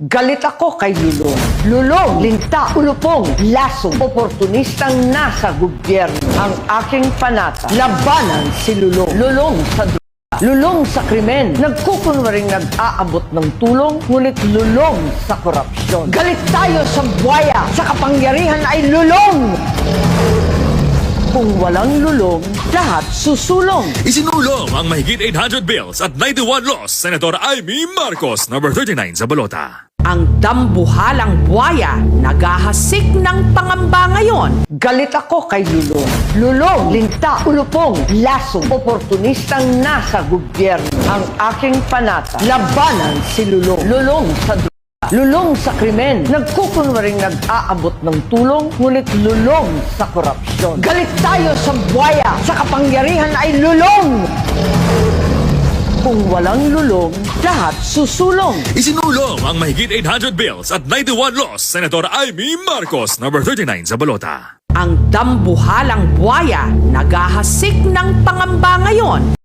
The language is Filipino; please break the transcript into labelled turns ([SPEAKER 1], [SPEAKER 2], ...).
[SPEAKER 1] Galit ako kay Lulong. Lulong, linta, ulupong, lasong, oportunistang nasa gobyerno. Ang aking panata, labanan si Lulong. Lulong sa droga. Lulong sa krimen. Nagkukunwaring nag-aabot ng tulong, ngunit lulong sa korupsyon. Galit tayo sa buwaya. Sa kapangyarihan ay lulong. Kung walang lulong, lahat susulong.
[SPEAKER 2] Isinulong ang mahigit 800 bills at 91 laws, Senator Amy Marcos, number 39 sa balota.
[SPEAKER 3] Ang dambuhalang buwaya naghahasik ng pangamba ngayon.
[SPEAKER 1] Galit ako kay Lulong. Lulong, linta, ulupong, lasong, oportunistang nasa gobyerno. Ang aking panata, labanan si Lulong. Lulong sa droga. Lulong sa krimen. Nagkukunwaring nag-aabot ng tulong, ngunit lulong sa korupsyon. Galit tayo sa buwaya. Sa kapangyarihan ay lulong. Kung walang lulong, lahat susulong.
[SPEAKER 2] Isinulong ang mahigit 800 bills at 91 laws, Senator Amy Marcos, number 39 sa balota.
[SPEAKER 3] Ang dambuhalang buwaya naghahasik ng pangamba ngayon.